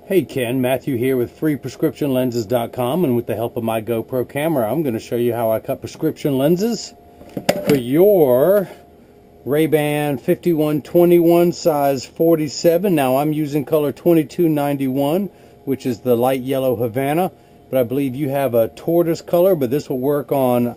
Hey Ken, Matthew here with freeprescriptionlenses.com, and with the help of my GoPro camera, I'm going to show you how I cut prescription lenses for your Ray-Ban 5121 size 47. Now I'm using color 2291, which is the light yellow Havana, but I believe you have a tortoise color, but this will work on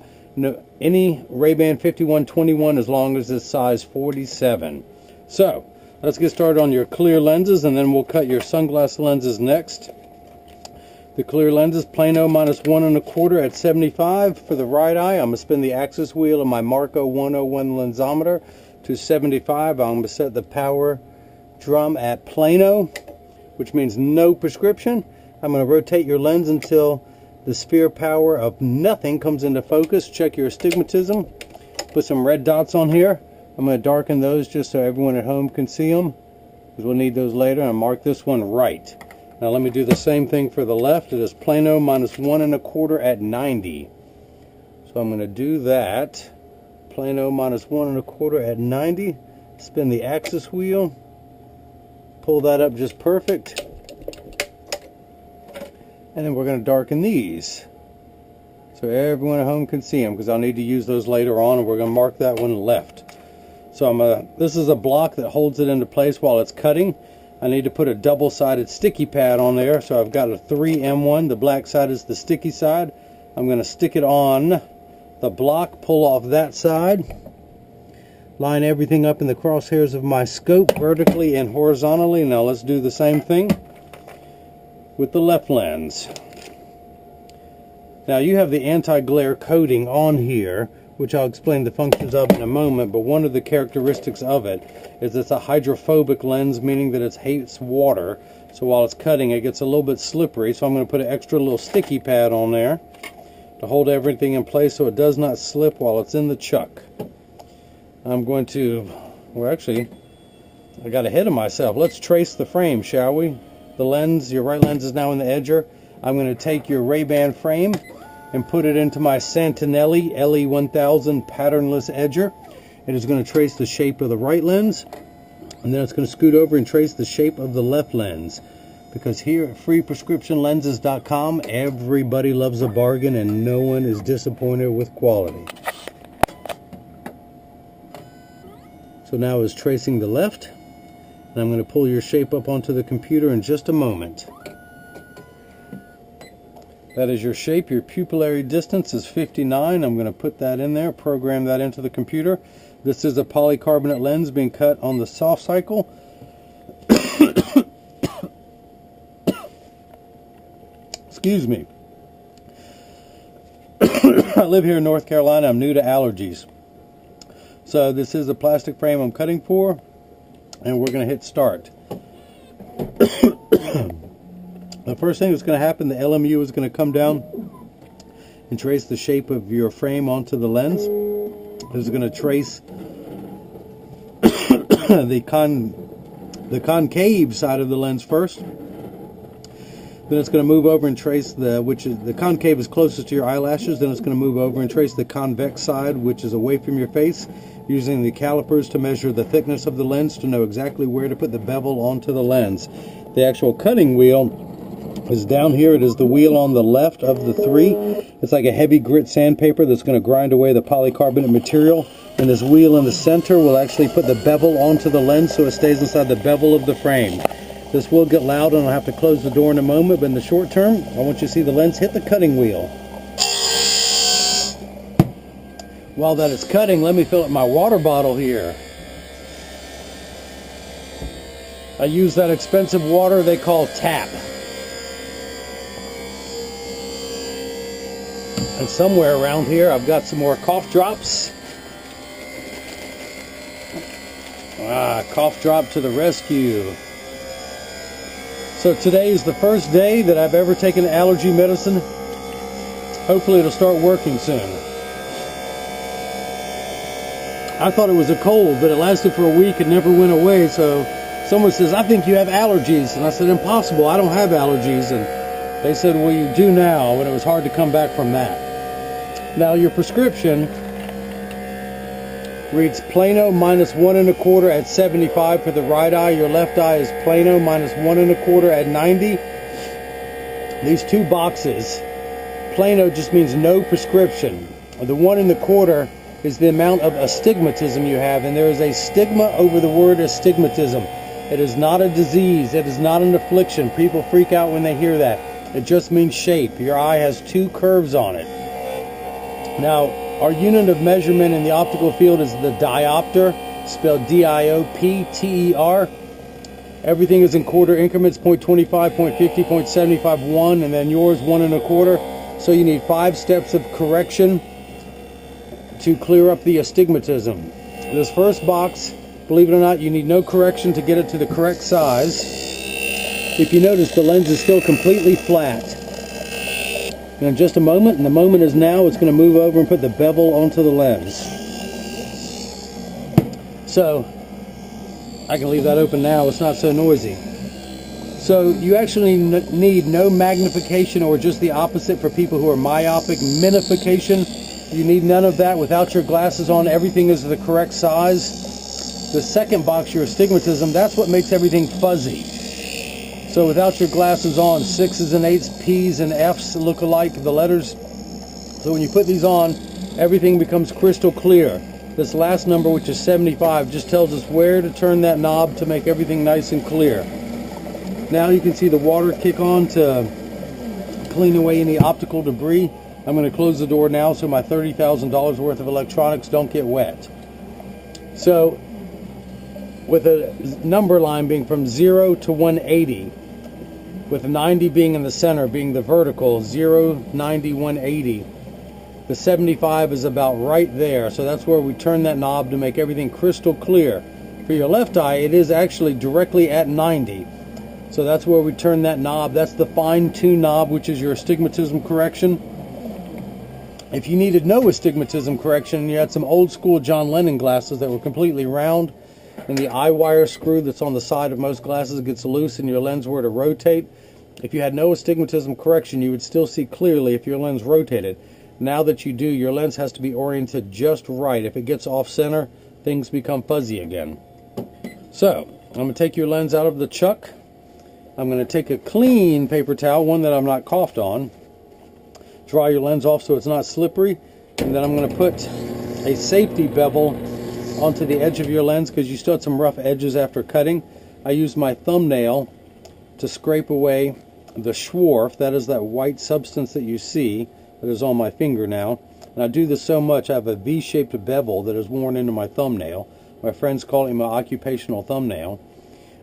any Ray-Ban 5121 as long as it's size 47. So let's get started on your clear lenses, and then we'll cut your sunglass lenses next. The clear lenses, Plano -1 1/4 at 75 for the right eye. I'm going to spin the axis wheel of my Marco 101 lensometer to 75. I'm going to set the power drum at Plano, which means no prescription. I'm going to rotate your lens until the sphere power of nothing comes into focus. Check your astigmatism. Put some red dots on here. I'm going to darken those just so everyone at home can see them, because we'll need those later. And mark this one right. Now let me do the same thing for the left. It is Plano -1 1/4 at 90. So I'm going to do that. Plano -1 1/4 at 90. Spin the axis wheel. Pull that up just perfect. And then we're going to darken these so everyone at home can see them, because I'll need to use those later on, and we're going to mark that one left. So this is a block that holds it into place while it's cutting. I need to put a double-sided sticky pad on there, so I've got a 3M1. The black side is the sticky side. I'm going to stick it on the block, pull off that side, line everything up in the crosshairs of my scope vertically and horizontally. Now let's do the same thing with the left lens. Now you have the anti-glare coating on here, which I'll explain the functions of in a moment, but one of the characteristics of it is it's a hydrophobic lens, meaning that it hates water. So while it's cutting, it gets a little bit slippery, so I'm going to put an extra little sticky pad on there to hold everything in place so it does not slip while it's in the chuck. I'm going to, well actually, I got ahead of myself. Let's trace the frame, shall we? The lens, your right lens is now in the edger. I'm going to take your Ray-Ban frame and put it into my Santinelli LE1000 patternless edger. It is going to trace the shape of the right lens, and then it's going to scoot over and trace the shape of the left lens. Because here at freeprescriptionlenses.com, everybody loves a bargain and no one is disappointed with quality. So now is tracing the left, and I'm going to pull your shape up onto the computer in just a moment. That is your shape. Your pupillary distance is 59. I'm going to put that in there, program that into the computer. This is a polycarbonate lens being cut on the soft cycle. Excuse me. I live here in North Carolina. I'm new to allergies. So this is a plastic frame I'm cutting for, and we're going to hit start. The first thing that's going to happen, the LMU is going to come down and trace the shape of your frame onto the lens. This is going to trace the concave side of the lens first. Then it's going to move over and trace the concave is closest to your eyelashes. Then it's going to move over and trace the convex side, which is away from your face, using the calipers to measure the thickness of the lens to know exactly where to put the bevel onto the lens. The actual cutting wheel is down here. It is the wheel on the left of the three. It's like a heavy grit sandpaper that's going to grind away the polycarbonate material. And this wheel in the center will actually put the bevel onto the lens so it stays inside the bevel of the frame. This will get loud and I'll have to close the door in a moment, but in the short term, I want you to see the lens hit the cutting wheel. While that is cutting, let me fill up my water bottle here. I use that expensive water they call tap. And somewhere around here, I've got some more cough drops. Cough drop to the rescue. So today is the first day that I've ever taken allergy medicine. Hopefully it'll start working soon. I thought it was a cold, but it lasted for a week and never went away. So someone says, I think you have allergies. And I said, impossible, I don't have allergies. And they said, well, you do now. And it was hard to come back from that. Now your prescription reads Plano minus 1 1/4 at 75 for the right eye. Your left eye is Plano minus 1 1/4 at 90. These two boxes, Plano just means no prescription. The 1 1/4 is the amount of astigmatism you have, and there is a stigma over the word astigmatism. It is not a disease. It is not an affliction. People freak out when they hear that. It just means shape. Your eye has two curves on it. Now, our unit of measurement in the optical field is the diopter, spelled D-I-O-P-T-E-R. Everything is in quarter increments, 0.25, 0.50, 0.75, 1, and then yours 1 1/4. So you need 5 steps of correction to clear up the astigmatism. This first box, believe it or not, you need no correction to get it to the correct size. If you notice, the lens is still completely flat. In just a moment, and the moment is now, it's going to move over and put the bevel onto the lens. So, I can leave that open now, it's not so noisy. So, you actually need no magnification, or just the opposite for people who are myopic, minification. You need none of that. Without your glasses on, everything is the correct size. The second box, your astigmatism, that's what makes everything fuzzy. So without your glasses on, 6's and 8's, P's and F's look alike, the letters. So when you put these on, everything becomes crystal clear. This last number, which is 75, just tells us where to turn that knob to make everything nice and clear. Now you can see the water kick on to clean away any optical debris. I'm going to close the door now so my $30,000 worth of electronics don't get wet. So, with a number line being from 0 to 180, with 90 being in the center, being the vertical, 0, 90, 180. The 75 is about right there, so that's where we turn that knob to make everything crystal clear. For your left eye, it is actually directly at 90. So that's where we turn that knob. That's the fine-tune knob, which is your astigmatism correction. If you needed no astigmatism correction, and you had some old-school John Lennon glasses that were completely round, and the eye wire screw that's on the side of most glasses gets loose and your lens were to rotate, if you had no astigmatism correction, you would still see clearly if your lens rotated. Now that you do, your lens has to be oriented just right. If it gets off center, things become fuzzy again. So, I'm going to take your lens out of the chuck. I'm going to take a clean paper towel, one that I'm not coughed on, dry your lens off so it's not slippery, and then I'm going to put a safety bevel onto the edge of your lens because you still had some rough edges after cutting. I used my thumbnail to scrape away the schwarf, that is that white substance that you see that is on my finger now. And I do this so much, I have a V-shaped bevel that is worn into my thumbnail. My friends call it my occupational thumbnail.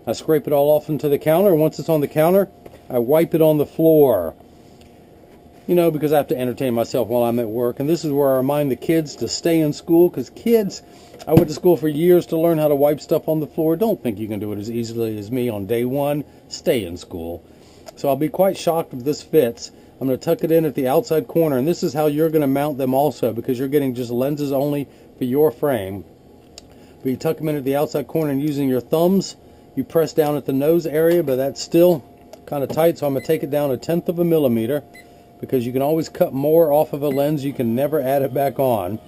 I scrape it all off into the counter, and once it's on the counter, I wipe it on the floor. You know, because I have to entertain myself while I'm at work. And this is where I remind the kids to stay in school, because kids, I went to school for years to learn how to wipe stuff on the floor. Don't think you can do it as easily as me on day one. Stay in school. So I'll be quite shocked if this fits. I'm going to tuck it in at the outside corner, and this is how you're going to mount them also, because you're getting just lenses only for your frame. But you tuck them in at the outside corner, and using your thumbs, you press down at the nose area, but that's still kind of tight, so I'm going to take it down 1/10 of a millimeter, because you can always cut more off of a lens, you can never add it back on.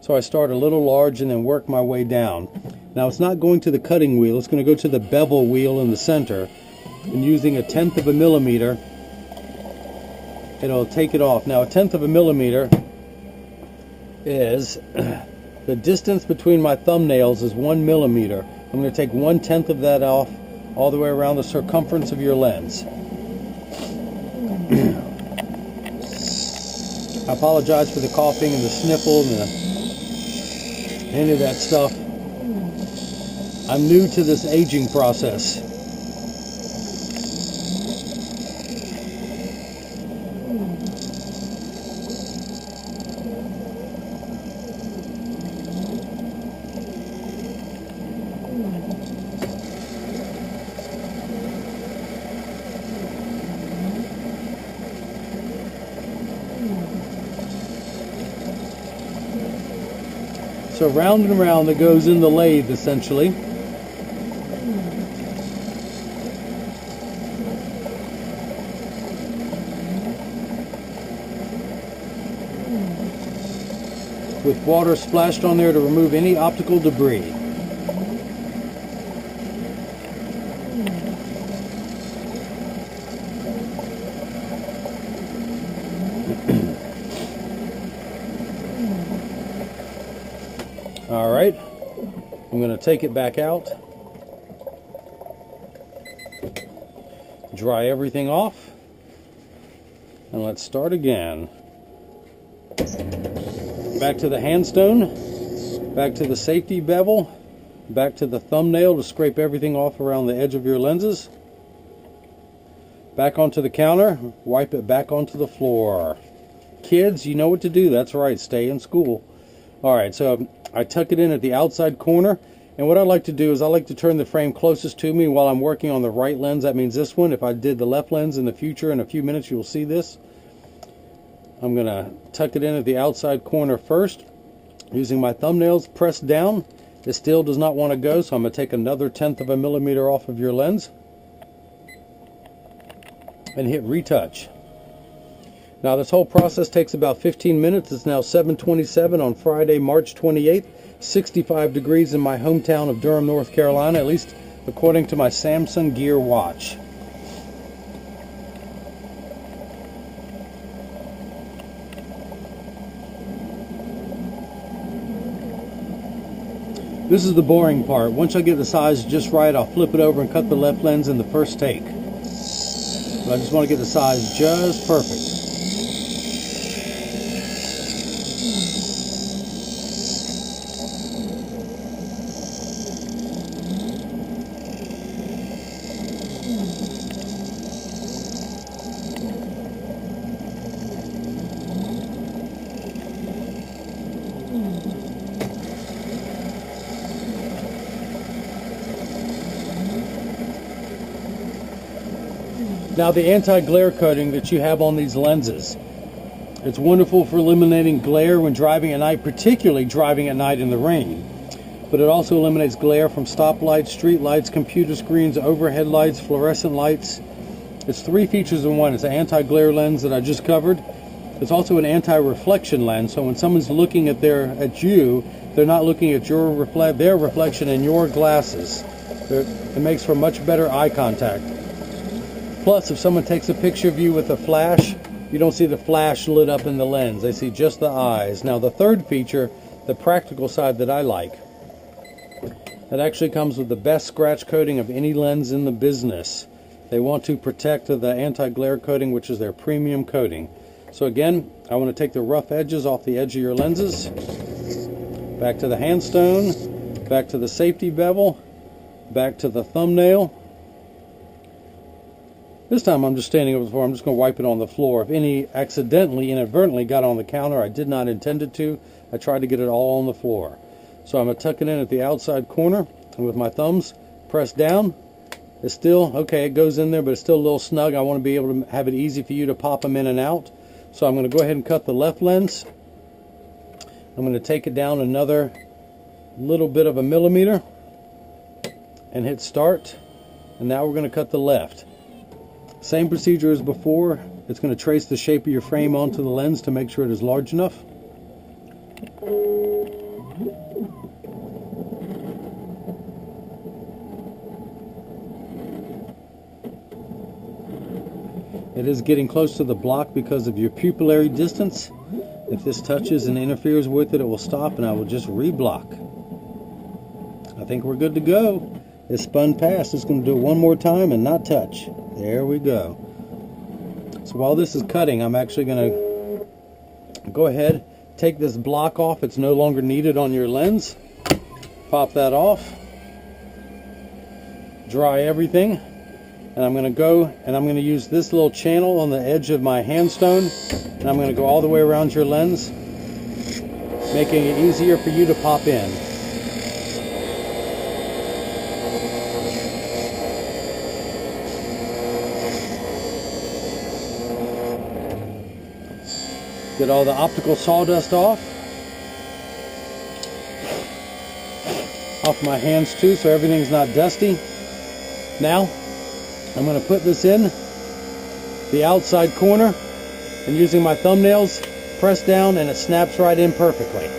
So I start a little large and then work my way down. Now it's not going to the cutting wheel, it's going to go to the bevel wheel in the center, and using 1/10 of a millimeter, it'll take it off. Now 1/10 of a millimeter is the distance between my thumbnails is 1 millimeter. I'm going to take 1/10 of that off all the way around the circumference of your lens. I apologize for the coughing and the sniffle and any of that stuff. I'm new to this aging process. So round and round it goes in the lathe, essentially. with water splashed on there to remove any optical debris. Alright, I'm going to take it back out, dry everything off, and let's start again. Back to the handstone, back to the safety bevel, back to the thumbnail to scrape everything off around the edge of your lenses, back onto the counter, wipe it back onto the floor. Kids, you know what to do. That's right, stay in school. Alright, so I tuck it in at the outside corner, and what I like to do is I like to turn the frame closest to me while I'm working on the right lens. That means this one. If I did the left lens in the future, in a few minutes you will see this. I'm going to tuck it in at the outside corner first, using my thumbnails pressed down. It still does not want to go, so I'm going to take another 1/10 of a millimeter off of your lens and hit retouch. Now this whole process takes about 15 minutes. It's now 7:27 on Friday, March 28th, 65 degrees in my hometown of Durham, North Carolina, at least according to my Samsung Gear watch. This is the boring part. Once I get the size just right, I'll flip it over and cut the left lens in the first take. But I just want to get the size just perfect. Now the anti-glare coating that you have on these lenses, it's wonderful for eliminating glare when driving at night, particularly driving at night in the rain. But it also eliminates glare from stoplights, street lights, computer screens, overhead lights, fluorescent lights. It's 3 features in one. It's an anti-glare lens that I just covered. It's also an anti-reflection lens, so when someone's looking at you, they're not looking at their reflection in your glasses. It makes for much better eye contact. Plus, if someone takes a picture of you with a flash, you don't see the flash lit up in the lens. They see just the eyes. Now, the third feature, the practical side that I like, that actually comes with the best scratch coating of any lens in the business. They want to protect the anti-glare coating, which is their premium coating. So again, I want to take the rough edges off the edge of your lenses. Back to the handstone, back to the safety bevel, back to the thumbnail. This time I'm just standing over the floor. I'm just going to wipe it on the floor. If any accidentally, inadvertently got on the counter, I did not intend it to. I tried to get it all on the floor. So I'm going to tuck it in at the outside corner, and with my thumbs pressed down, it's still, okay, it goes in there, but it's still a little snug. I want to be able to have it easy for you to pop them in and out. So I'm going to go ahead and cut the left lens. I'm going to take it down another little bit of a millimeter and hit start. And now we're going to cut the left. Same procedure as before. It's going to trace the shape of your frame onto the lens to make sure it is large enough. It is getting close to the block because of your pupillary distance. If this touches and interferes with it, it will stop and I will just reblock. I think we're good to go. It spun past. It's going to do it one more time and not touch. There we go. So while this is cutting, I'm actually going to go ahead, take this block off. It's no longer needed on your lens. Pop that off. Dry everything. And I'm going to go and I'm going to use this little channel on the edge of my handstone. And I'm going to go all the way around your lens, making it easier for you to pop in. Get all the optical sawdust off my hands too, so everything's not dusty. Now I'm going to put this in the outside corner and using my thumbnails press down and it snaps right in perfectly.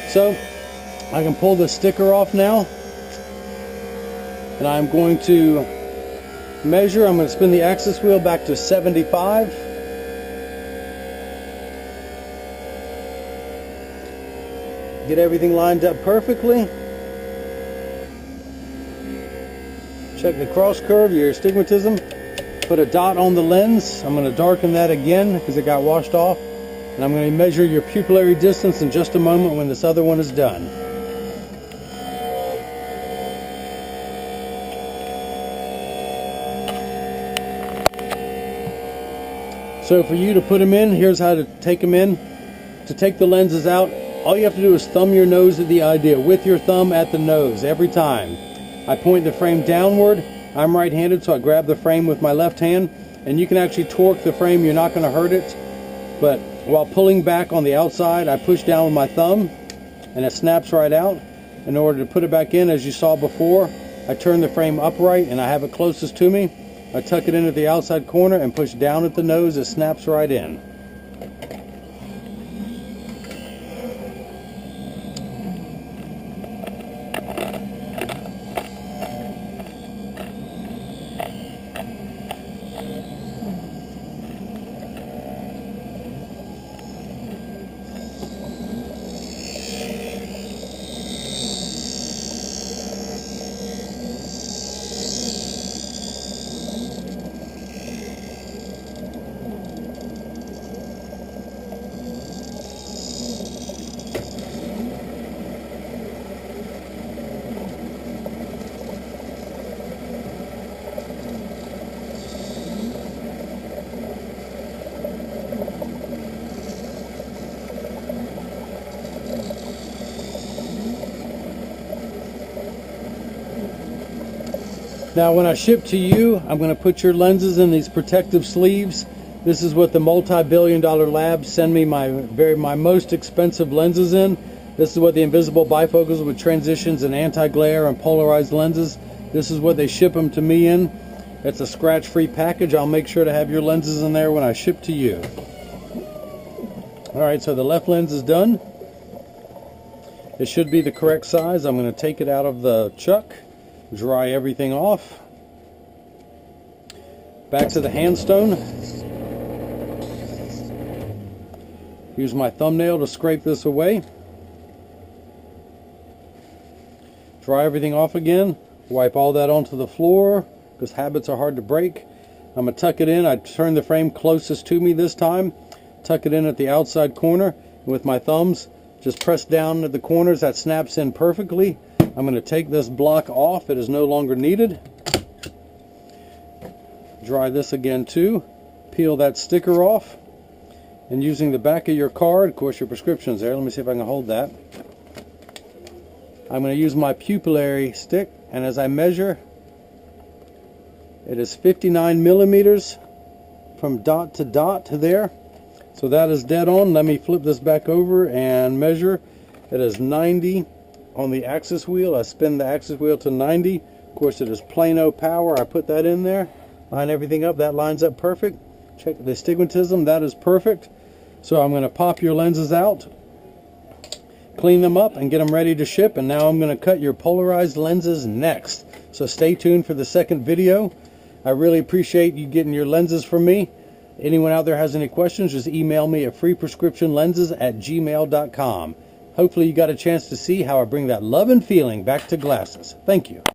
So I can pull the sticker off now, and I'm going to measure. I'm going to spin the axis wheel back to 75. Get everything lined up perfectly. Check the cross curve, your astigmatism. Put a dot on the lens. I'm going to darken that again because it got washed off. And I'm going to measure your pupillary distance in just a moment when this other one is done. So for you to put them in, here's how to take them in. To take the lenses out, all you have to do is thumb your nose at the idea, with your thumb at the nose every time. I point the frame downward. I'm right-handed, so I grab the frame with my left hand, and you can actually torque the frame. You're not going to hurt it, but while pulling back on the outside, I push down with my thumb, and it snaps right out. In order to put it back in, as you saw before, I turn the frame upright, and I have it closest to me. I tuck it in at the outside corner and push down at the nose. It snaps right in. Now when I ship to you, I'm going to put your lenses in these protective sleeves. This is what the multi-billion-dollar labs send me my most expensive lenses in. This is what the invisible bifocals with transitions and anti-glare and polarized lenses. This is what they ship them to me in. It's a scratch-free package. I'll make sure to have your lenses in there when I ship to you. Alright, so the left lens is done. It should be the correct size. I'm going to take it out of the chuck. Dry everything off. Back to the handstone. Use my thumbnail to scrape this away. Dry everything off again. Wipe all that onto the floor because habits are hard to break. I'm going to tuck it in. I turn the frame closest to me this time. Tuck it in at the outside corner. And with my thumbs, just press down at the corners. That snaps in perfectly. I'm going to take this block off. It is no longer needed. Dry this again too. Peel that sticker off. And using the back of your card, of course your prescription's there. Let me see if I can hold that. I'm going to use my pupillary stick, and as I measure, it is 59 millimeters from dot to dot there. So that is dead on. Let me flip this back over and measure. It is 90 on the axis wheel. I spin the axis wheel to 90. Of course it is Plano power. I put that in there. Line everything up. That lines up perfect. Check the astigmatism. That is perfect. So I'm going to pop your lenses out, clean them up, and get them ready to ship. And now I'm going to cut your polarized lenses next. So stay tuned for the second video. I really appreciate you getting your lenses from me. Anyone out there has any questions, just email me at freeprescriptionlenses@gmail.com. Hopefully you got a chance to see how I bring that love and feeling back to glasses. Thank you.